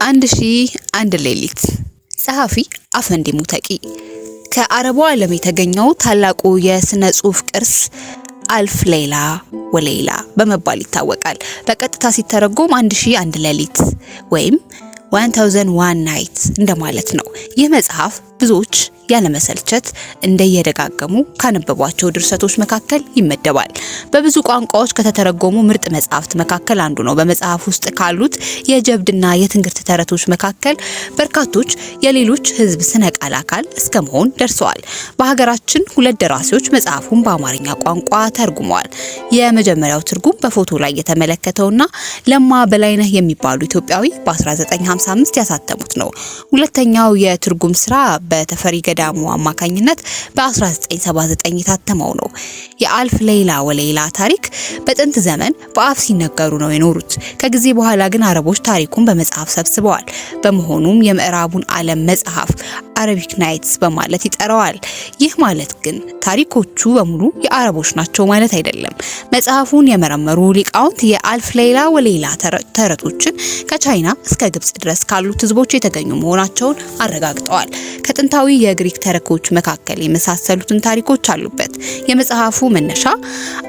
1001 ሌሊት ጸሐፊ አፈንዲ ሙተቂ ከአረቡ ዓለም የተገኘው ታላቁ የስነ ጽሑፍ ቅርስ አልፍ ሌላ ወሌላ በመባል ይታወቃል። በቀጥታ ሲተረጎም 1001 ሌሊት ወይም 1001 ናይት እንደማለት ነው። ይህ መጽሐፍ ብዙዎች ያለመሰልቸት እንደየደጋገሙ ካነበቧቸው ድርሰቶች መካከል ይመደባል። በብዙ ቋንቋዎች ከተተረጎሙ ምርጥ መጽሐፍት መካከል አንዱ ነው። በመጽሐፍ ውስጥ ካሉት የጀብድና የትንግርት ተረቶች መካከል በርካቶች የሌሎች ሕዝብ ስነ ቃል አካል እስከ መሆን ደርሰዋል። በሀገራችን 2 ደራሲዎች መጽሐፉን በአማርኛ ቋንቋ ተርጉመዋል። የመጀመሪያው ትርጉም በፎቶ ላይ የተመለከተውና ለማ በላይነህ የሚባሉ ኢትዮጵያዊ በ1955 ያሳተሙት ነው። ሁለተኛው የትርጉም ስራ በተፈሪ ገዳሙ አማካኝነት በ1979 የታተመው ነው። የአልፍ ሌላ ወሌላ ታሪክ በጥንት ዘመን በአፍ ሲነገሩ ነው የኖሩት። ከጊዜ በኋላ ግን አረቦች ታሪኩን በመጽሐፍ ሰብስበዋል። በመሆኑም የምዕራቡን ዓለም መጽሐፍ አረቢክ ናይትስ በማለት ይጠራዋል። ይህ ማለት ግን ታሪኮቹ በሙሉ የአረቦች ናቸው ማለት አይደለም። መጽሐፉን የመረመሩ ሊቃውንት የአልፍ ሌላ ወሌላ ተረቶችን ከቻይና እስከ ግብጽ ድረስ ካሉት ህዝቦች የተገኙ መሆናቸውን አረጋግጠዋል። ከጥንታዊ የግሪክ ተረኮች መካከል የመሳሰሉትን ታሪኮች አሉበት። የመጽሐፉ መነሻ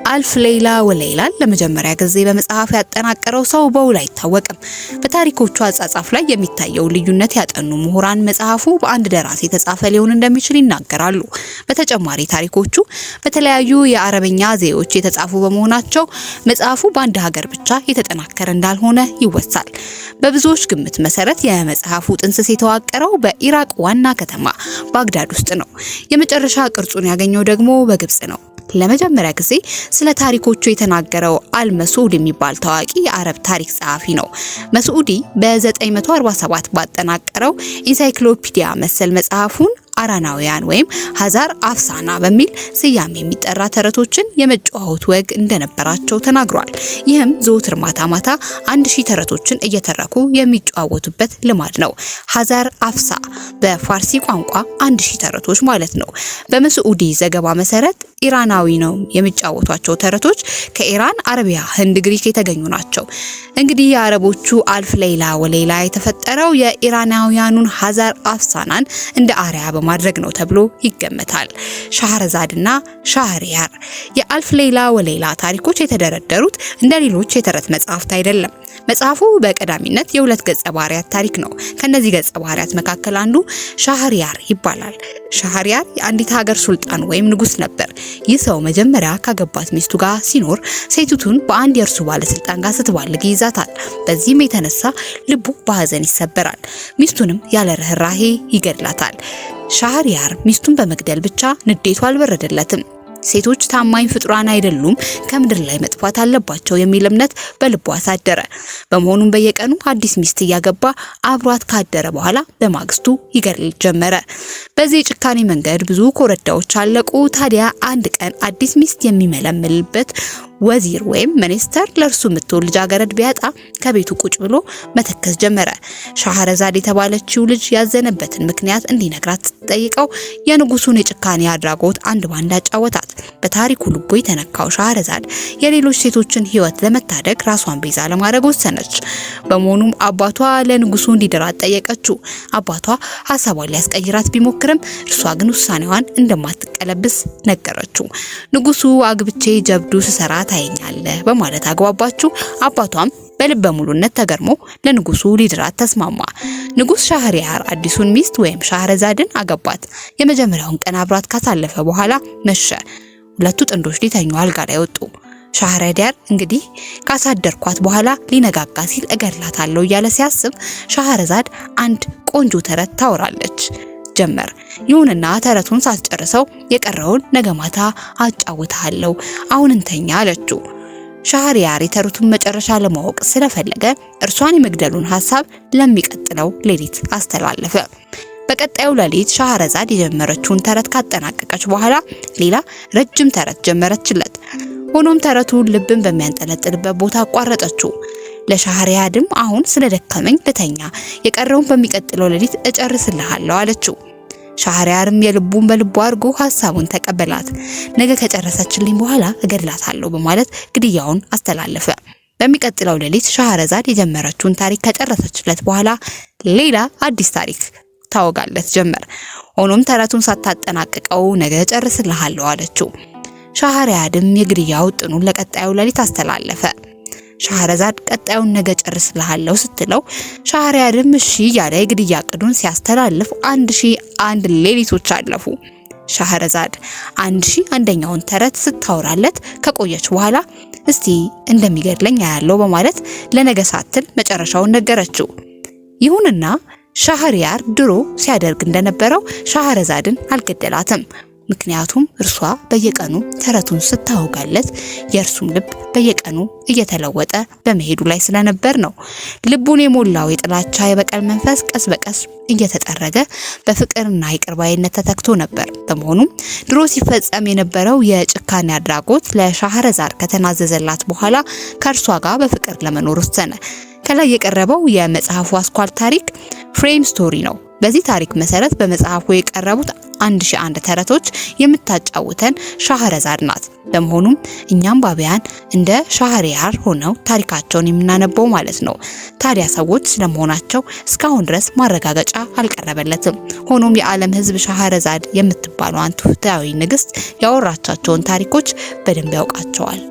አልፍ ሌላ ወሌላን ለመጀመሪያ ጊዜ በመጽሐፍ ያጠናቀረው ሰው በውል አይታወቅም። በታሪኮቹ አጻጻፍ ላይ የሚታየው ልዩነት ያጠኑ ምሁራን መጽሐፉ በአንድ ደራሲ የተጻፈ ሊሆን እንደሚችል ይናገራሉ። በተጨማሪ ታሪኮቹ በተለያዩ የአረበኛ ዘዬዎች የተጻፉ በመሆናቸው መጽሐፉ በአንድ ሀገር ብቻ የተጠናከረ እንዳልሆነ ይወሳል። በብዙዎች ግምት መሰረት የመጽሐፉ ጥንስስ የተዋቀረው በኢራቅ ዋና ከተማ ባግዳድ ውስጥ ነው። የመጨረሻ ቅርጹን ያገኘው ደግሞ በግብጽ ነው። ለመጀመሪያ ጊዜ ስለ ታሪኮቹ የተናገረው አልመስዑድ የሚባል ታዋቂ የአረብ ታሪክ ጸሐፊ ነው። መስዑዲ በ947 ባጠናቀረው ኢንሳይክሎፒዲያ መሰል መጽሐፉን አራናውያን ወይም ሀዛር አፍሳና በሚል ስያሜ የሚጠራ ተረቶችን የመጫወት ወግ እንደነበራቸው ተናግሯል። ይህም ዘወትር ማታ ማታ 1000 ተረቶችን እየተረኩ የሚጫወቱበት ልማድ ነው። ሀዛር አፍሳ በፋርሲ ቋንቋ 1000 ተረቶች ማለት ነው። በመስዑዲ ዘገባ መሰረት ኢራናዊ ነው የሚጫወቷቸው ተረቶች ከኢራን፣ አረቢያ፣ ህንድ፣ ግሪክ የተገኙ ናቸው። እንግዲህ የአረቦቹ አልፍ ሌላ ወሌላ የተፈጠረው የኢራናውያኑን ሀዛር አፍሳናን እንደ አርያ ማድረግ ነው ተብሎ ይገመታል። ሻህረዛድና ሻህሪያር የአልፍ ሌላ ወሌላ ታሪኮች የተደረደሩት እንደ ሌሎች የተረት መጽሐፍት አይደለም። መጽሐፉ በቀዳሚነት የ2 ገጸ ባህሪያት ታሪክ ነው። ከነዚህ ገጸ ባህሪያት መካከል አንዱ ሻህሪያር ይባላል። ሻህሪያር የአንዲት ሀገር ሱልጣን ወይም ንጉስ ነበር። ይህ ሰው መጀመሪያ ካገባት ሚስቱ ጋር ሲኖር ሴቲቱን በአንድ የእርሱ ባለስልጣን ጋር ስትባልግ ይዛታል። በዚህም የተነሳ ልቡ በሐዘን ይሰበራል። ሚስቱንም ያለ ርህራሄ ይገድላታል። ሻህሪያር ሚስቱን በመግደል ብቻ ንዴቱ አልበረደለትም። ሴቶች ታማኝ ፍጡራን አይደሉም፣ ከምድር ላይ መጥፋት አለባቸው የሚል እምነት በልቡ አሳደረ። በመሆኑም በየቀኑ አዲስ ሚስት እያገባ አብሯት ካደረ በኋላ በማግስቱ ይገድል ጀመረ። በዚህ ጭካኔ መንገድ ብዙ ኮረዳዎች አለቁ። ታዲያ አንድ ቀን አዲስ ሚስት የሚመለምልበት ወዚር ወይም ሚኒስተር ለእርሱ የምትወል ልጃገረድ ቢያጣ ከቤቱ ቁጭ ብሎ መተከዝ ጀመረ። ሻህረዛድ የተባለችው ልጅ ያዘነበትን ምክንያት እንዲነግራት ስትጠይቀው የንጉሱን የጭካኔ አድራጎት አንድ ባንድ አጫወታት። በታሪኩ ልቦ የተነካው ሻህረዛድ የሌሎች ሴቶችን ሕይወት ለመታደግ ራሷን ቤዛ ለማድረግ ወሰነች። በመሆኑም አባቷ ለንጉሱ እንዲድራት ጠየቀችው። አባቷ ሀሳቧን ሊያስቀይራት ቢሞክርም እርሷ ግን ውሳኔዋን እንደማትቀለብስ ነገረችው። ንጉሱ አግብቼ ጀብዱ ስሰራ ታየኛለህ በማለት አግባባችው። አባቷም በልበ ሙሉነት ተገርሞ ለንጉሱ ሊድራት ተስማማ። ንጉስ ሻህሪያር አዲሱን ሚስት ወይም ሻህረዛድን አገባት። የመጀመሪያውን ቀን አብራት ካሳለፈ በኋላ መሸ። ሁለቱ ጥንዶች ሊተኙ አልጋ ላይ ወጡ። ሻህረዳር እንግዲህ ካሳደርኳት በኋላ ሊነጋጋ ሲል እገድላታለሁ እያለ ሲያስብ ሻህረዛድ አንድ ቆንጆ ተረት ታወራለች ጀመር። ይሁንና ተረቱን ሳትጨርሰው የቀረውን ነገ ማታ አጫውታለሁ፣ አሁን እንተኛ አለችው። ሻህሪያር የተረቱን መጨረሻ ለማወቅ ስለፈለገ እርሷን የመግደሉን ሐሳብ ለሚቀጥለው ሌሊት አስተላለፈ። በቀጣዩ ሌሊት ሻህረዛድ የጀመረችውን ተረት ካጠናቀቀች በኋላ ሌላ ረጅም ተረት ጀመረችለት። ሆኖም ተረቱን ልብን በሚያንጠለጥልበት ቦታ አቋረጠችው። ለሻህሪያድም አሁን ስለደከመኝ ልተኛ፣ የቀረውን በሚቀጥለው ሌሊት እጨርስልሃለሁ አለችው። ሻህሪያርም የልቡን በልቡ አድርጎ ሐሳቡን ተቀበላት። ነገ ከጨረሰችልኝ በኋላ እገድላታለሁ በማለት ግድያውን አስተላለፈ። በሚቀጥለው ሌሊት ሻህረዛድ የጀመረችውን ታሪክ ከጨረሰችለት በኋላ ሌላ አዲስ ታሪክ ታወጋለት ጀመር። ሆኖም ተረቱን ሳታጠናቅቀው ነገ ጨርስልሃለሁ አለችው። ሻህሪያርም የግድያ ውጥኑን ለቀጣዩ ሌሊት አስተላለፈ። ሻህረዛድ ቀጣዩን ነገ ጨርስልሃለሁ ስትለው ሻህሪያርም እሺ ያለ የግድያ ዕቅዱን ሲያስተላልፍ 1001 ሌሊቶች አለፉ። ሻህረዛድ 1001ኛውን ተረት ስታወራለት ከቆየች በኋላ እስቲ እንደሚገድለኝ ያለው በማለት ለነገ ሳትል መጨረሻውን ነገረችው። ይሁንና ሻህሪያር ድሮ ሲያደርግ እንደነበረው ሻህረዛድን አልገደላትም። ምክንያቱም እርሷ በየቀኑ ተረቱን ስታወጋለት የእርሱም ልብ በየቀኑ እየተለወጠ በመሄዱ ላይ ስለነበር ነው። ልቡን የሞላው የጥላቻ የበቀል መንፈስ ቀስ በቀስ እየተጠረገ በፍቅርና ይቅርባይነት ተተክቶ ነበር። በመሆኑም ድሮ ሲፈጸም የነበረው የጭካኔ አድራጎት ለሻህረዛድ ከተናዘዘላት በኋላ ከእርሷ ጋር በፍቅር ለመኖር ወሰነ። ከላይ የቀረበው የመጽሐፉ አስኳል ታሪክ ፍሬም ስቶሪ ነው። በዚህ ታሪክ መሰረት በመጽሐፉ የቀረቡት 1001 ተረቶች የምታጫውተን ሻህረዛድ ናት። በመሆኑም እኛም ባቢያን እንደ ሻህሪያር ሆነው ታሪካቸውን የምናነበው ማለት ነው። ታዲያ ሰዎች ስለመሆናቸው እስካሁን ድረስ ማረጋገጫ አልቀረበለትም። ሆኖም የዓለም ሕዝብ ሻህረዛድ የምትባለው ትውፊታዊ ንግስት ያወራቻቸውን ታሪኮች በደንብ ያውቃቸዋል።